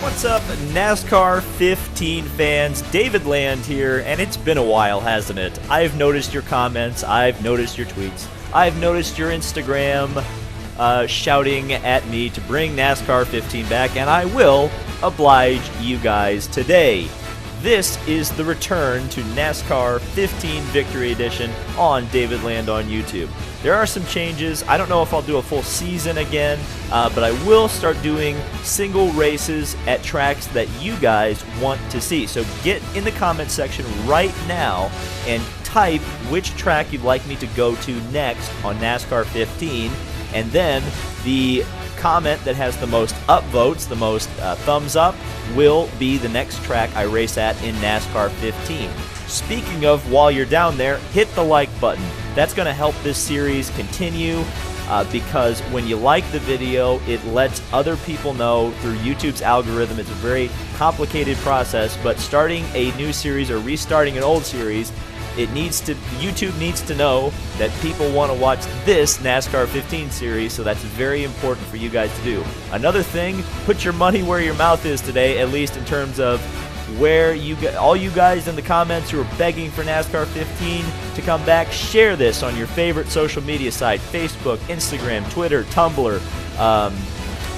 What's up, NASCAR 15 fans? David Land here, and it's been a while, hasn't it? I've noticed your comments, I've noticed your tweets, I've noticed your Instagram shouting at me to bring NASCAR 15 back, and I will oblige you guys today. This is the return to NASCAR 15 Victory Edition on David Land on YouTube. There are some changes. I don't know if I'll do a full season again, but I will start doing single races at tracks that you guys want to see. So get in the comment section right now and type which track you'd like me to go to next on NASCAR 15, and then the comment that has the most upvotes, the most thumbs up, will be the next track I race at in NASCAR 15. Speaking of, while you're down there, hit the like button. That's going to help this series continue because when you like the video, it lets other people know through YouTube's algorithm. It's a very complicated process, but starting a new series or restarting an old series, YouTube needs to know that people want to watch this NASCAR 15 series, so that's very important for you guys to do. Another thing, put your money where your mouth is today, at least in terms of where all you guys in the comments who are begging for NASCAR 15 to come back, share this on your favorite social media site, Facebook, Instagram, Twitter, Tumblr,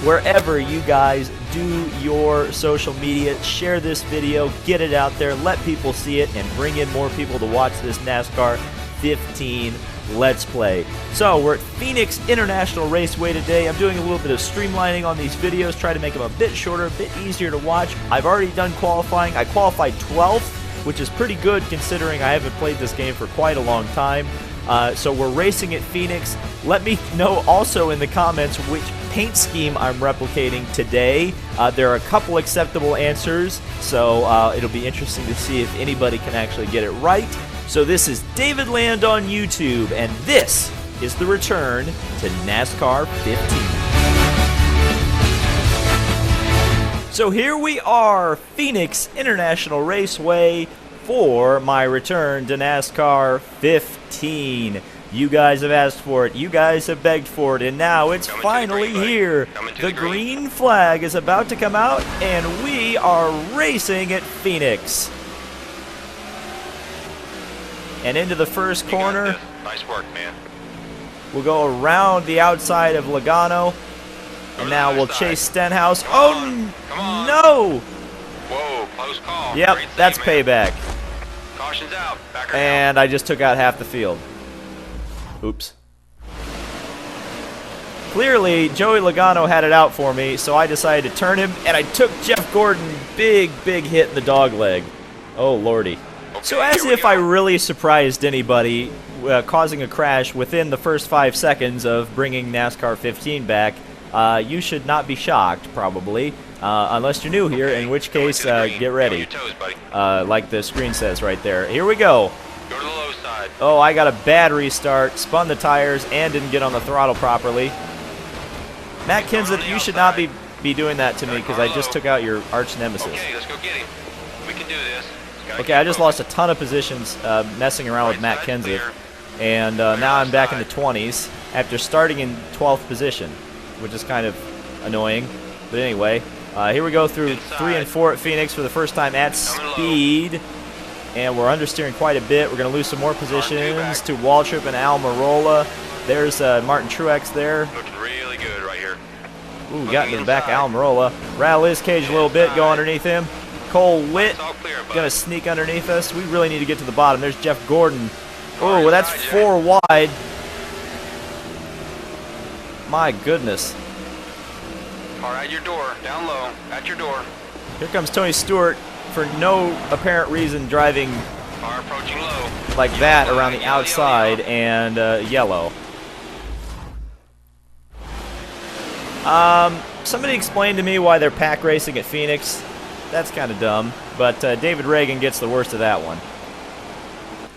wherever you guys do your social media. Share this video, get it out there, let people see it, and bring in more people to watch this NASCAR 15 Let's Play. So we're at Phoenix International Raceway today. I'm doing a little bit of streamlining on these videos, try to make them a bit shorter, a bit easier to watch. I've already done qualifying. I qualified 12th, which is pretty good considering I haven't played this game for quite a long time. So we're racing at Phoenix. Let me know also in the comments which paint scheme I'm replicating today. There are a couple acceptable answers, so it'll be interesting to see if anybody can actually get it right. So this is David Land on YouTube, and this is the return to NASCAR 15. So here we are, Phoenix International Raceway, for my return to NASCAR 15. You guys have asked for it, you guys have begged for it, and now it's finally here. The green flag is about to come out, and we are racing at Phoenix. And into the first corner. Nice work, man. We'll go around the outside of Logano, and now we'll chase Stenhouse. Oh, no! Whoa, close call. Yep, that's payback. Caution's out. Back her And down. I just took out half the field. Oops. Clearly, Joey Logano had it out for me, so I decided to turn him, and I took Jeff Gordon. Big hit in the dog leg. Oh, lordy. Okay, So as if I really surprised anybody causing a crash within the first 5 seconds of bringing NASCAR 15 back, you should not be shocked, probably, unless you're new here, in which case, get ready, like the screen says right there. Here we go. Go to the low side. Oh, I got a bad restart, spun the tires, and didn't get on the throttle properly. Matt Kenseth, you should not be doing that to me, because I just took out your arch nemesis. Okay, let's go get him. We can do this. Okay, I just lost a ton of positions messing around with Matt Kenseth, and now I'm back in the 20s after starting in 12th position, which is kind of annoying. But anyway, here we go through 3 and 4 at Phoenix for the first time at speed, and we're understeering quite a bit. We're going to lose some more positions to Waltrip and Almirola. There's Martin Truex there. Looking really good right here. Ooh, got into the back of Almirola. Rattle his cage a little bit, go underneath him. Cole Witt gonna sneak underneath us. We really need to get to the bottom. There's Jeff Gordon. Oh, well, that's 4 wide. My goodness. Car at your door, down low, at your door. Here comes Tony Stewart for no apparent reason, driving Car approaching low. like that around the outside and yellow. Somebody explained to me why they're pack racing at Phoenix. That's kind of dumb, but David Reagan gets the worst of that one.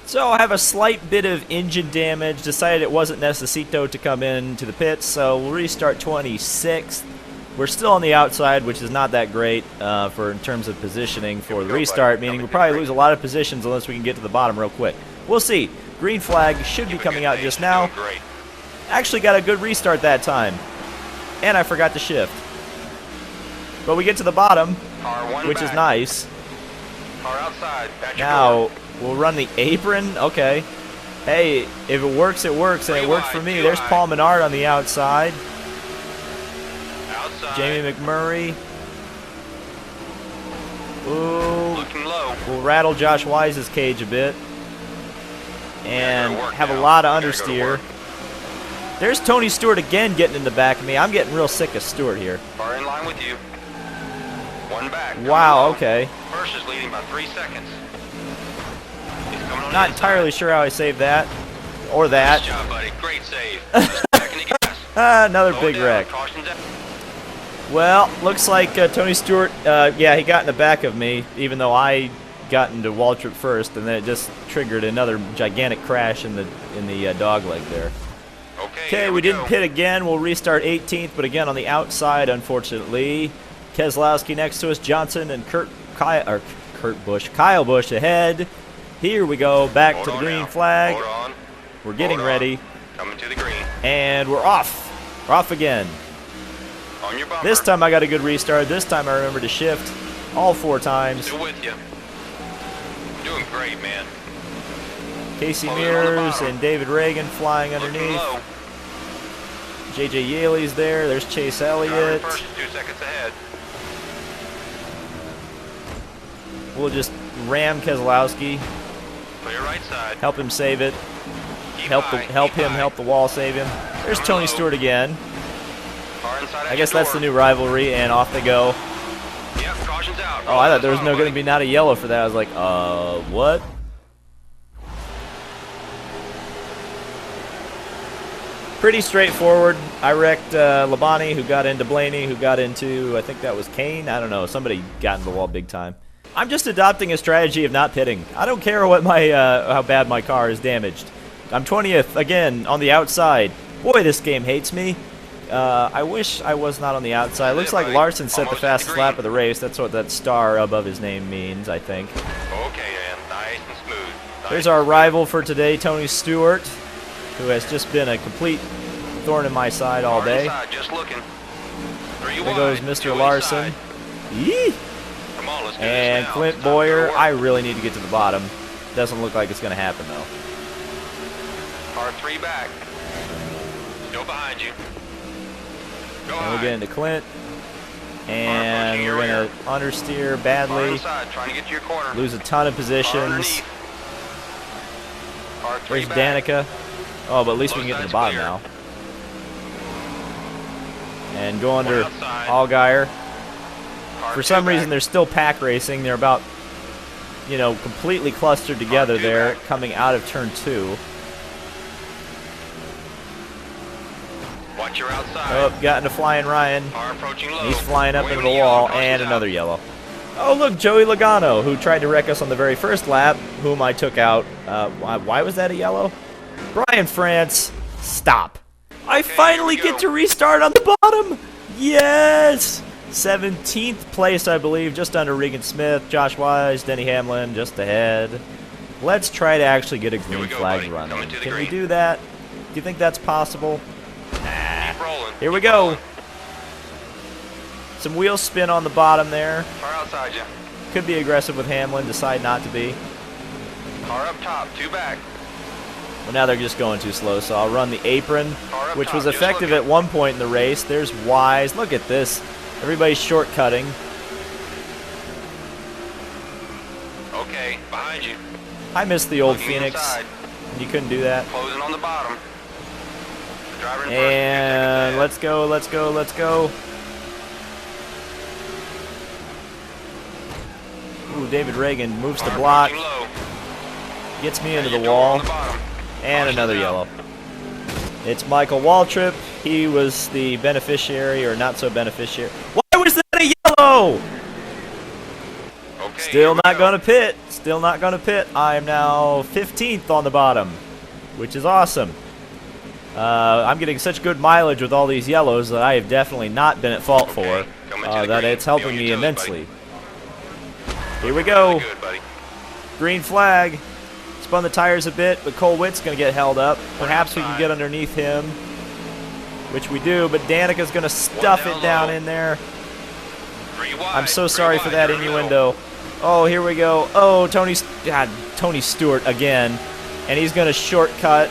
So I have a slight bit of engine damage, decided it wasn't necesito to come into the pits, so we'll restart 26th. We're still on the outside, which is not that great in terms of positioning for the restart, meaning we'll probably lose a lot of positions unless we can get to the bottom real quick. We'll see. Green flag should be coming out just now. Actually got a good restart that time. And I forgot to shift. But we get to the bottom, Car one which back. is nice. Car outside. At your Now, door. we'll run the apron. Okay. Hey, if it works, it works, and it worked for me. There's Paul Menard on the outside. Outside. Jamie McMurray. Ooh. Looking low. We'll rattle Josh Wise's cage a bit. And Gotta work have a now. lot of Gotta go to understeer. work. There's Tony Stewart again getting in the back of me. I'm getting real sick of Stewart here. Car in line with you. One back. Wow, Coming low. okay. First is leading by 3 seconds. He's coming on Not the entirely inside. sure how I saved that. Or that. Nice job, buddy. Great save. Just checking the gas. Another Slow big down. wreck. Caution's out. Well, looks like Tony Stewart, yeah, he got in the back of me, even though I got into Waltrip first, and then it just triggered another gigantic crash in the dog leg there. Okay, here we didn't go. pit again. We'll restart 18th, but again on the outside, unfortunately. Keselowski next to us, Johnson and Kyle Busch ahead. Here we go, back Hold to the on green now. flag. Hold on. We're getting Hold on. ready, Coming to the green. and we're off. We're off again. On your bumper. This time I got a good restart. This time I remembered to shift all 4 times. Still with you. Doing great, man. Casey Closing on the Mears bottom. and David Reagan flying Looking underneath. low. JJ Yaley's there. There's Chase Driver in Elliott. first, 2 seconds ahead. We'll just ram Keselowski. Clear right side. Help him save it. Keep Help high, help keep him high. help the wall save him. There's Coming Tony low. Stewart again. Car inside at I guess your that's the door. new rivalry, and off they go. Yep, caution's out. Oh, I thought there was no going to be not a yellow for that. I was like, what? Pretty straightforward. I wrecked Labani, who got into Blaney, who got into, I think that was Kane. I don't know. Somebody got into the wall big time. I'm just adopting a strategy of not pitting. I don't care what my how bad my car is damaged. I'm 20th again on the outside. Boy, this game hates me. I wish I was not on the outside. Looks like Larson set the Almost at the fastest green. lap of the race. That's what that star above his name means, I think. Okay, man. Nice and smooth. Nice. There's our rival for today, Tony Stewart, who has just been a complete thorn in my side all Car day. inside, just looking. There goes Mr. Larson. Yee! Come on, let's do And this now. Clint It's time to Boyer. go to I work. really need to get to the bottom. Doesn't look like it's going to happen, though. Car 3 back. Still behind you. Go And high. we'll get into Clint. And approaching we're your going to understeer Car badly. inside, trying to get to your corner. Lose a ton of Car positions. underneath. Car 3 There's back. Danica. Oh, but at least we can Both get to the sides bottom clear. now. And go under outside. Allgaier. Car For 2 some back. reason, they're still pack racing. They're about, you know, completely clustered together two there, back. coming out of turn 2. Watch your outside. Oh, got into Flying Ryan. Car approaching low. He's flying up Wait into when the yellow, wall, caution's and out. another yellow. Oh, look, Joey Logano, who tried to wreck us on the very first lap, whom I took out. Why was that a yellow? Brian France, stop. I finally here we get go. to restart on the bottom. Yes! 17th place, I believe, just under Regan Smith, Josh Wise, Denny Hamlin, just ahead. Let's try to actually get a green we go, flag buddy. run. Coming to the Can we green. do that? Do you think that's possible? Keep rolling. Here we Keep go. rolling. Some wheel spin on the bottom there. Car outside you. Could be aggressive with Hamlin, decide not to be. Car up top, 2 back. Well, now they're just going too slow, so I'll run the apron, Car up which top, was just effective looking. at one point in the race. There's Wise. Look at this. Everybody's shortcutting. Okay, behind you. I miss the old Looking Phoenix. inside. You couldn't do that. Closing on the bottom. Driver in first, 2 And seconds let's go, let's go, let's go. Ooh, David Reagan moves ahead. the Car block, approaching low. gets me into At the your door on wall, the bottom. and Caution's another out. yellow. It's Michael Waltrip. He was the beneficiary, or not so beneficiary. Why was that a yellow? Okay, Still here we not go. going to pit. Still not going to pit. I am now 15th on the bottom, which is awesome. I'm getting such good mileage with all these yellows that I have definitely not been at fault for. Okay, coming to the That green. it's helping Be on me your toes, immensely. buddy. Here we go. Really good, buddy. Green flag. Spun the tires a bit, but Cole Witt's going to get held up. Perhaps we can outside. get underneath him, which we do, but Danica's going to stuff down it down low. in there. 3 wide. I'm so 3 sorry wide, for that you're in the innuendo. Oh, here we go. Oh, Tony Stewart again. And he's going to shortcut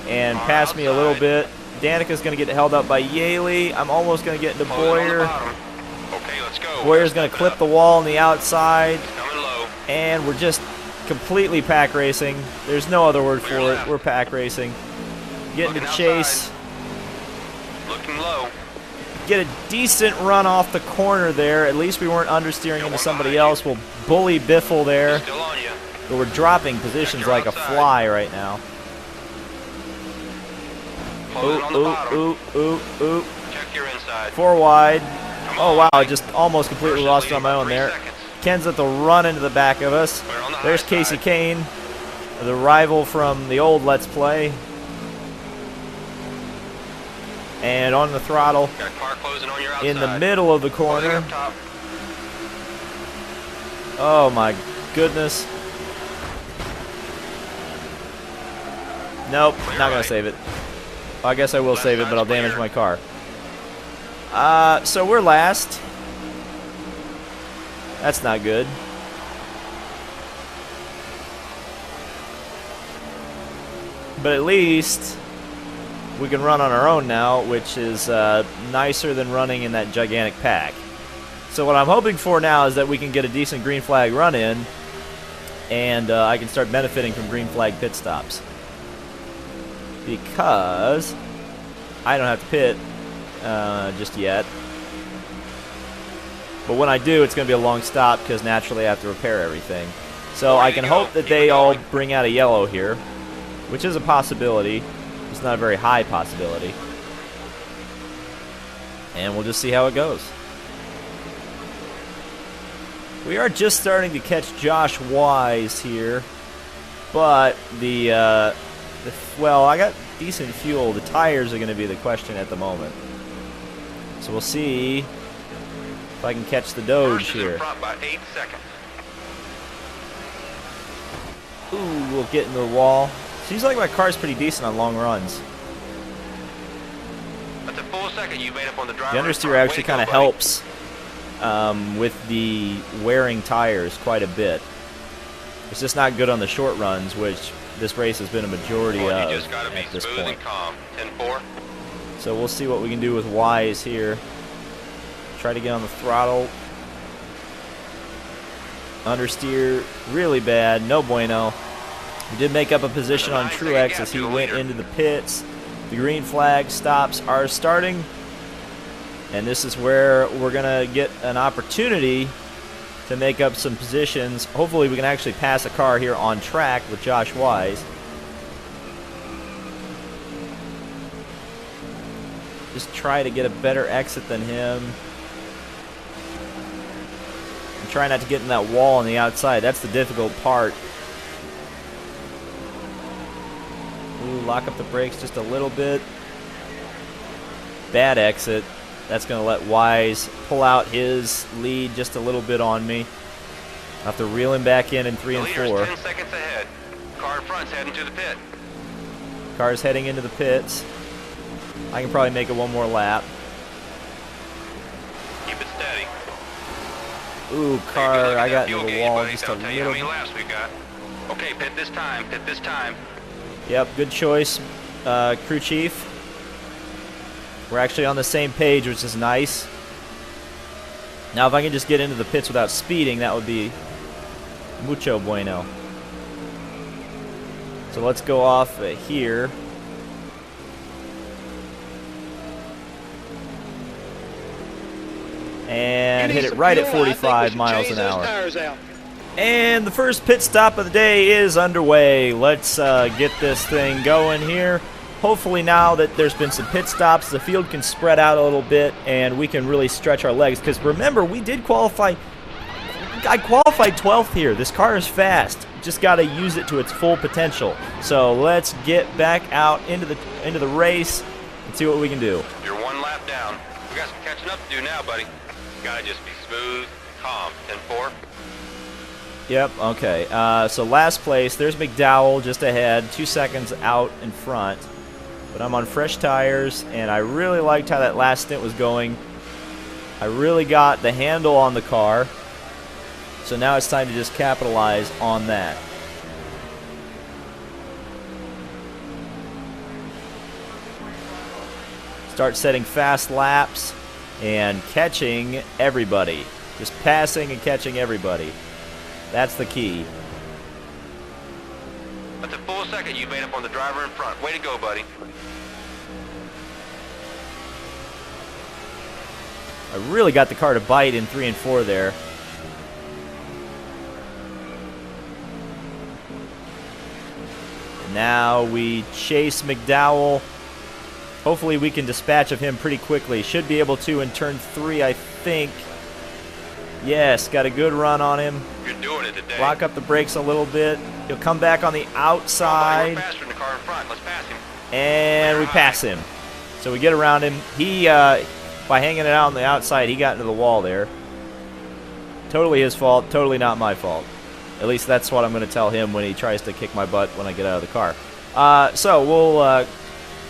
and pass me a little bit. Danica's going to get held up by Yaley. I'm almost going to get into Boyer. Okay, let's go. Boyer's going to clip the wall on the outside. Coming low. And we're just completely pack racing. There's no other word for it. We're pack racing. Getting to chase. Looking low. Get a decent run off the corner there. At least we weren't understeering into somebody else. We'll bully Biffle there. Still on you. But we're dropping positions like a fly right now. Closing on the bottom. Ooh. Check your inside. 4 wide. Come Oh, on, wow. I Mike. just almost completely First lost it lead on my by own 3 there. seconds. Ken's at the run into the back of us. We're on the There's high Casey side. Kane, the rival from the old Let's Play. And on the throttle Got a car closing on your outside. in the middle of the Closing corner. up top. Oh my goodness. Nope, Clear not gonna right. save it. I guess I will Left save it, but side's I'll damage clear. my car. So we're last. That's not good. But at least we can run on our own now, which is nicer than running in that gigantic pack. So what I'm hoping for now is that we can get a decent green flag run in, and I can start benefiting from green flag pit stops. Because I don't have to pit just yet. But when I do, it's going to be a long stop because naturally I have to repair everything. So I can hope that they all bring out a yellow here, which is a possibility. It's not a very high possibility. And we'll just see how it goes. We are just starting to catch Josh Wise here, but well, I got decent fuel. The tires are going to be the question at the moment. So we'll see if I can catch the Doge First is in here. front by 8 seconds. Ooh, we'll get into the wall. Seems like my car's pretty decent on long runs. That's a full second you made up on the driver. The understeer actually kind of helps with the wearing tires quite a bit. It's just not good on the short runs, which this race has been a majority You of just gotta be at this smooth point. and calm. 10-4. So we'll see what we can do with Wise here. Try to get on the throttle. Understeer really bad, no bueno. We did make up a position on Truex as he went into the pits. The green flag stops are starting. And this is where we're going to get an opportunity to make up some positions. Hopefully we can actually pass a car here on track with Josh Wise. Just try to get a better exit than him. And try not to get in that wall on the outside. That's the difficult part. Ooh, lock up the brakes just a little bit. Bad exit. That's going to let Wise pull out his lead just a little bit on me. I'll have to reel him back in 3 The and leader's 4. 10 seconds ahead. Car in front's heading to the pit. Car's heading into the pits. I can probably make it one more lap. Keep it steady. Ooh, Take a car, look at I that got fuel into the gauge, wall buddy. just a That'll tell you how little many bit. laps we've got. Okay, pit this time. Pit this time. Yep, good choice, crew chief. We're actually on the same page, which is nice. Now, if I can just get into the pits without speeding, that would be mucho bueno. So let's go off here. And hit it right at 45 miles an hour. And the first pit stop of the day is underway. Let's get this thing going here. Hopefully now that there's been some pit stops, the field can spread out a little bit and we can really stretch our legs. Because remember, we did qualify. I qualified 12th here. This car is fast. Just got to use it to its full potential. So let's get back out into the race and see what we can do. You're 1 lap down. We got some catching up to do now, buddy. Gotta just be smooth, calm. 10-4. Yep, okay. So last place, there's McDowell just ahead, 2 seconds out in front. But I'm on fresh tires, and I really liked how that last stint was going. I really got the handle on the car. So now it's time to just capitalize on that. Start setting fast laps and catching everybody. Just passing and catching everybody. That's the key. That's a full second you made up on the driver in front. Way to go, buddy. I really got the car to bite in 3 and 4 there. And now we chase McDowell. Hopefully we can dispatch of him pretty quickly. Should be able to in turn 3, I think. Yes, got a good run on him. You're doing it today. Lock up the brakes a little bit. He'll come back on the outside. We're faster than the car in front. Let's pass him. And we pass him. So we get around him. He, by hanging it out on the outside, he got into the wall there. Totally his fault. Totally not my fault. At least that's what I'm going to tell him when he tries to kick my butt when I get out of the car. So we'll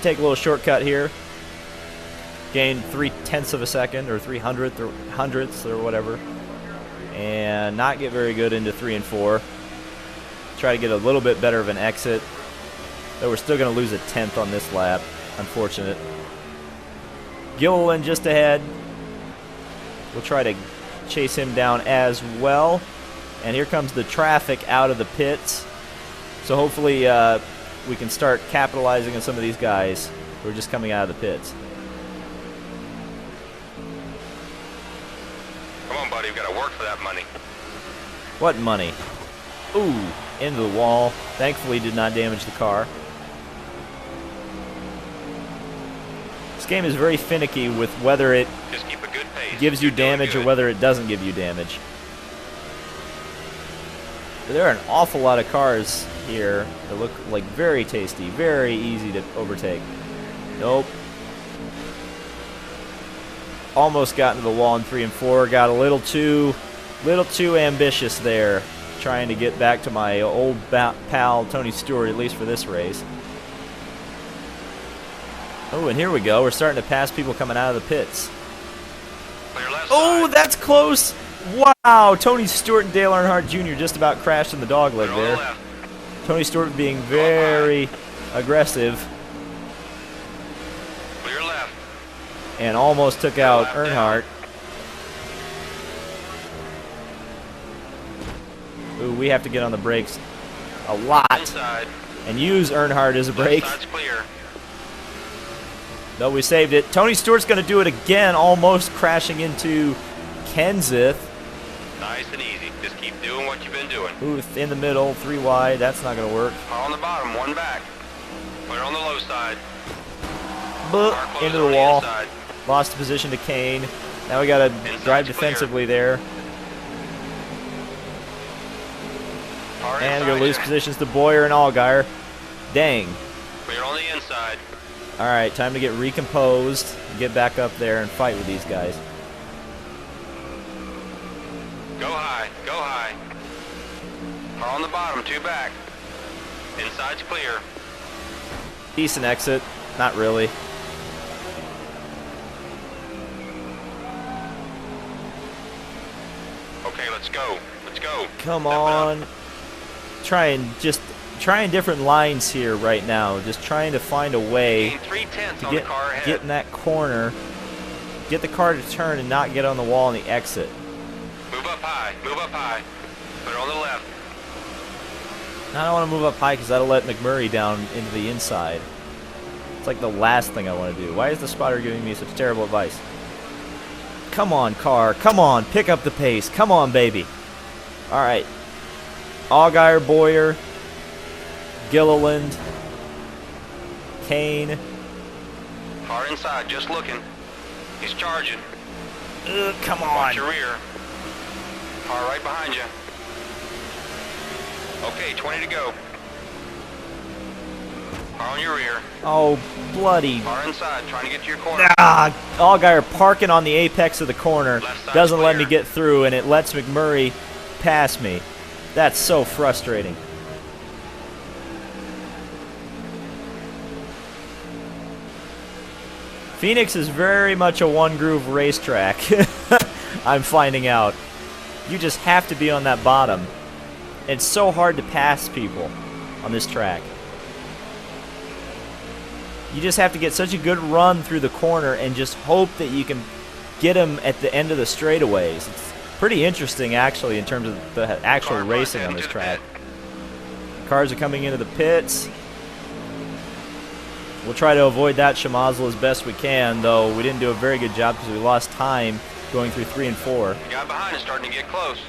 take a little shortcut here. Gain 0.3 of a second, or 300ths, or whatever. And not get very good into 3 and 4. Try to get a little bit better of an exit. Though we're still going to lose a 10th on this lap. Unfortunate. Gilliland just ahead. We'll try to chase him down as well. And here comes the traffic out of the pits. So hopefully we can start capitalizing on some of these guys who are just coming out of the pits. Come on, buddy. We've got to work for that money. What money? Ooh, into the wall. Thankfully did not damage the car. This game is very finicky with whether it Just keep a good pace. gives you You're doing damage or good. whether it doesn't give you damage. But there are an awful lot of cars here that look like very tasty, very easy to overtake. Nope. Almost got into the wall in 3 and 4. Got a little too ambitious there, trying to get back to my old pal Tony Stewart, at least for this race. Oh, and here we go. We're starting to pass people coming out of the pits. Clear left Oh, side. that's close. Wow, Tony Stewart and Dale Earnhardt Jr. just about crashed in the dogleg Clear on the there. left. Tony Stewart being very aggressive Clear left. and almost took out left Earnhardt. Ooh, we have to get on the brakes a lot Inside. and use Earnhardt as a brake. Left side's clear. No, we saved it. Tony Stewart's going to do it again, almost crashing into Kenseth. Nice and easy. Just keep doing what you've been doing. Ooh, in the middle, 3 wide. That's not going to work. Car on the bottom, one back. Clear on the low side. Boop, Car closing into on the wall. inside. Lost position to Kane. Now we got to Inside's drive clear. defensively there. Car And we're inside going to lose here. positions to Boyer and Allgaier. Dang. Clear on the inside. All right, time to get recomposed, get back up there and fight with these guys. Go high. Go high. Car on the bottom, two back. Inside's clear. Decent exit. Not really. Okay, let's go. Let's go. Come Step it up. on. Trying different lines here right now. Just trying to find a way Gain 3/10 to on the car ahead. get in that corner, get the car to turn and not get on the wall on the exit. Move up high. Move up high. Clear on the left. I don't want to move up high because that'll let McMurray down into the inside. It's like the last thing I want to do. Why is the spotter giving me such terrible advice? Come on, car. Come on. Pick up the pace. Come on, baby. All right. Allgaier, Boyer, Gilliland, Kane. Car inside, just looking. He's charging. Come Watch on. your rear. Car right behind you. Okay, 20 to go. Car on your rear. Oh, bloody. Car inside, trying to get to your corner. Ah, Allgaier parking on the apex of the corner. Left side's Doesn't let me clear. get through, and it lets McMurray pass me. That's so frustrating. Phoenix is very much a one-groove racetrack. I'm finding out. You just have to be on that bottom. It's so hard to pass people on this track. You just have to get such a good run through the corner and just hope that you can get them at the end of the straightaways. It's pretty interesting, actually, in terms of the actual racing on this track. Cars are coming into the pits. We'll try to avoid that Shamazel as best we can, though we didn't do a very good job because we lost time going through 3 and 4. The guy behind is starting to get close.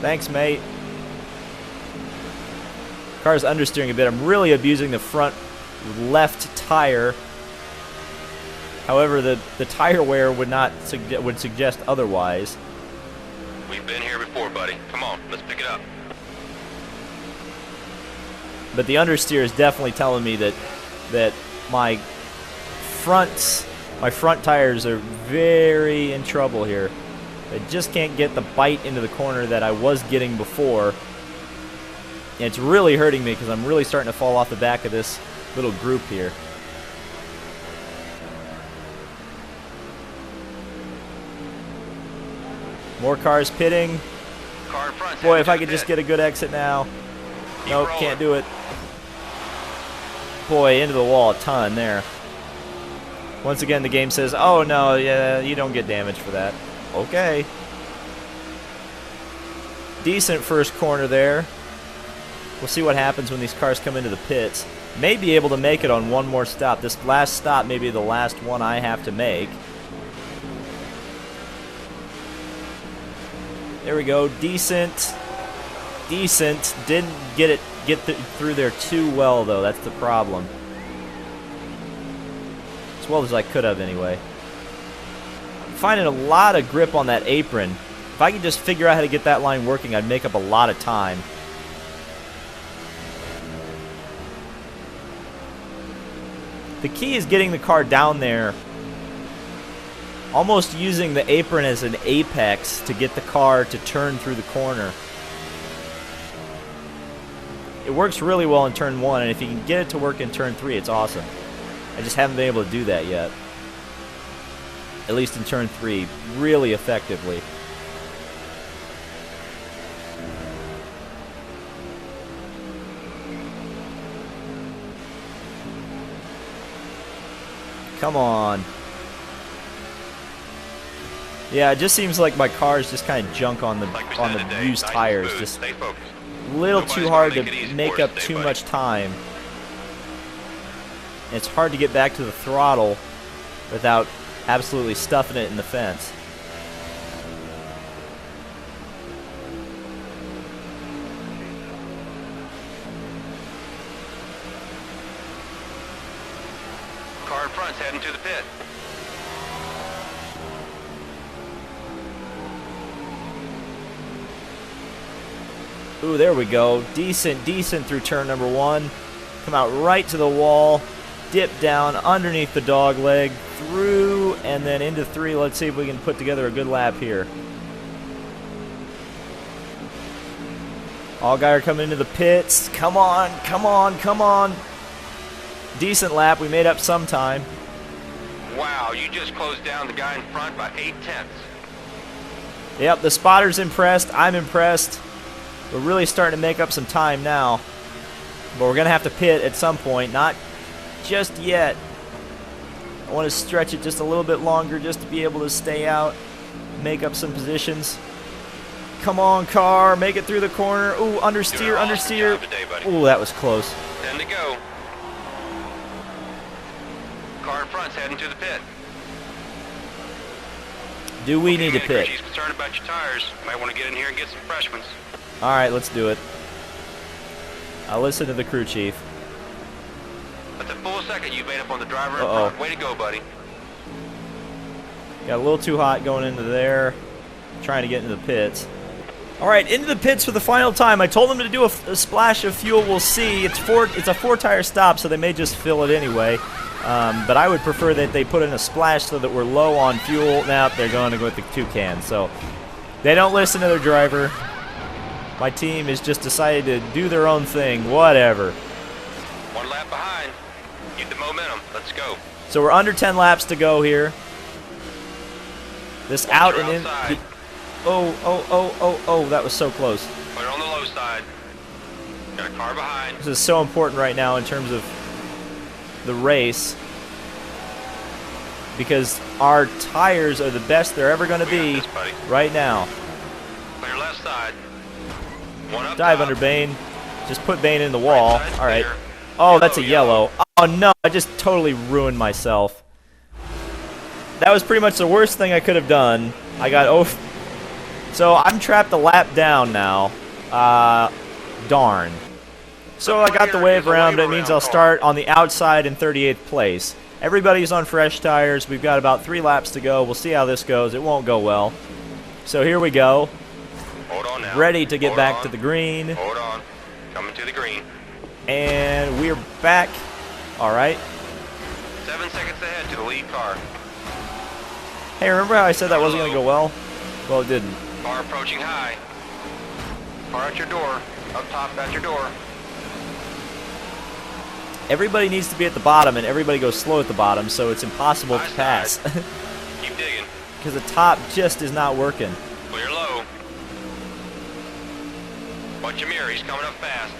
Thanks, mate. Car's understeering a bit. I'm really abusing the front left tire. However, the tire wear would not would suggest otherwise. We've been here before, buddy. Come on, let's pick it up. But the understeer is definitely telling me that my front tires are very in trouble here. I just can't get the bite into the corner that I was getting before. And it's really hurting me because I'm really starting to fall off the back of this little group here. More cars pitting. Car in front. Boy, if I could just get a good exit now. Nope, can't do it. Boy, into the wall a ton there. Once again, the game says, oh no, yeah, you don't get damage for that. Okay. Decent first corner there. We'll see what happens when these cars come into the pits. May be able to make it on one more stop. This last stop may be the last one I have to make. There we go. Decent. Decent. Didn't get through there too well, though. That's the problem. As well as I could have, anyway. I'm finding a lot of grip on that apron. If I could just figure out how to get that line working, I'd make up a lot of time. The key is getting the car down there, almost using the apron as an apex to get the car to turn through the corner. It works really well in turn 1, and if you can get it to work in turn 3, it's awesome. I just haven't been able to do that yet. At least in turn 3, really effectively. Come on. Yeah, it just seems like my car is just kind of junk on the used tires. Just a little too hard to make up too much time. And it's hard to get back to the throttle without absolutely stuffing it in the fence. Car in front's heading to the pit. Ooh, there we go. Decent through turn number 1. Come out right to the wall. Dip down underneath the dog leg. Through and then into 3. Let's see if we can put together a good lap here. Allgaier coming into the pits. Come on, come on, come on. Decent lap. We made up some time. Wow, you just closed down the guy in front by 8/10. Yep, the spotter's impressed. I'm impressed. We're really starting to make up some time now. But we're going to have to pit at some point. Not just yet. I want to stretch it just a little bit longer just to be able to stay out, make up some positions. Come on, car. Make it through the corner. Ooh, understeer, understeer. Ooh, that was close. 10 to go. Car in front's heading to the pit. Do we need to pit? She's concerned about your tires. Might want to get in here and get some fresh ones. All right, let's do it. I'll listen to the crew chief. That's a full second you made up on the driver in front. Way to go, buddy. Got a little too hot going into there. Trying to get into the pits. All right, into the pits for the final time. I told them to do a splash of fuel. We'll see. It's a 4-tire stop, so they may just fill it anyway. But I would prefer that they put in a splash so that we're low on fuel. Now they're going to go with the 2 cans. So they don't listen to their driver. My team has just decided to do their own thing. Whatever. 1 lap behind. Get the momentum. Let's go. So we're under 10 laps to go here. This out and in. Oh, that was so close. Put it on the low side. Got a car behind. This is so important right now in terms of the race, because our tires are the best they're ever going to be right now. Clear left side. One up Dive top. under Bane. Just put Bane in the wall. Right side's All right. clear. Oh, that's a yellow. Oh, no. I just totally ruined myself. That was pretty much the worst thing I could have done. I got So I'm trapped a lap down now. Darn. So I got the wave around, but it means I'll start on the outside in 38th place. Everybody's on fresh tires. We've got about 3 laps to go. We'll see how this goes. It won't go well. So here we go. Hold on now. Ready to get Hold back on. to the green. Hold on. Coming to the green. And we're back. All right. 7 seconds ahead to the lead car. Hey, remember how I said that wasn't going to go well? Well, it didn't. Car approaching high. Car at your door. Up top at your door. Everybody needs to be at the bottom, and everybody goes slow at the bottom, so it's impossible to High pass. side. Keep digging. Because the top just is not working. Clear low. Watch your mirror. He's coming up fast.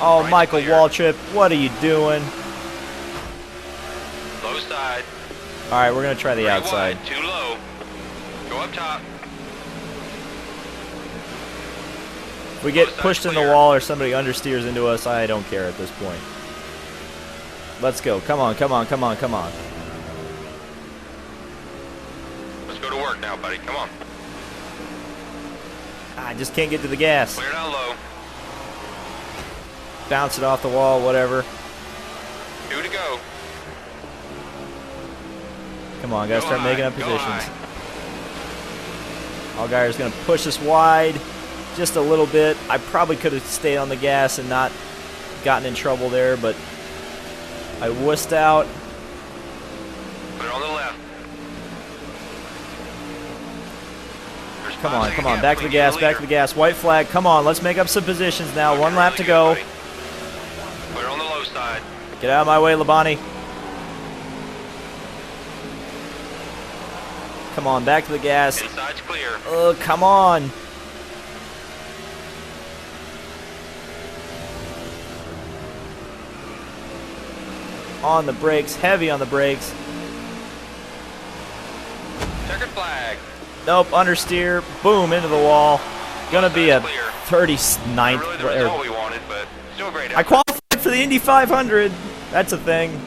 Oh, Right's Michael clear. Waltrip, what are you doing? Low side. All right, we're going to try the Three outside. wide, too low. Go up top. If we get Low side's pushed in the clear. wall or somebody understeers into us, I don't care at this point. Let's go. Come on, come on, come on, come on. Let's go to work now, buddy. Come on. I just can't get to the gas. Clear down low. Bounce it off the wall, whatever. 2 to go. Come on, gotta Go start high, making up go positions. high. Allgaier's gonna push us wide just a little bit. I probably could have stayed on the gas and not gotten in trouble there, but I wussed out. Put it on the left. There's Come 5 on, second come on, gap back to the between you and gas, back to the gas. White flag, come on, let's make up some positions now. Looking 1 lap really to good, go. buddy. Put it on the low side. Get out of my way, Labani. Come on, back to the gas. Inside's clear. Come on. On the brakes, heavy on the brakes. Checkered flag. Nope, understeer, boom, into the wall. Gonna be a Clear. 39th. Not really the result we wanted, but still a great I effort. qualified for the Indy 500. That's a thing.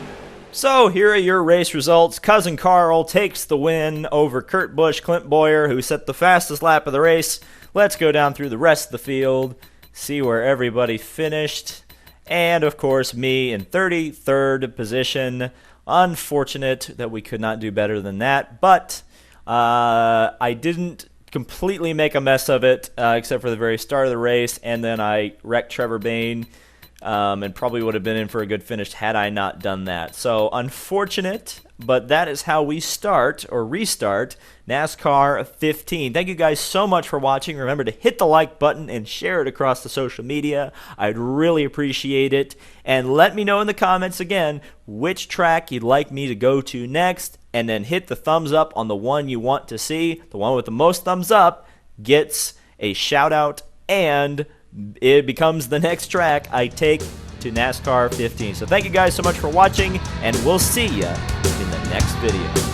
So here are your race results. Cousin Carl takes the win over Kurt Busch, Clint Boyer, who set the fastest lap of the race. Let's go down through the rest of the field, see where everybody finished. And, of course, me in 33rd position. Unfortunate that we could not do better than that, but I didn't completely make a mess of it, except for the very start of the race, and then I wrecked Trevor Bayne, and probably would have been in for a good finish had I not done that. So unfortunate, but that is how we start or restart NASCAR 15. Thank you guys so much for watching. Remember to hit the like button and share it across the social media. I'd really appreciate it. And let me know in the comments again which track you'd like me to go to next, and then hit the thumbs up on the one you want to see. The one with the most thumbs up gets a shout out, and it becomes the next track I take to NASCAR 15. So thank you guys so much for watching, and we'll see you in the next video.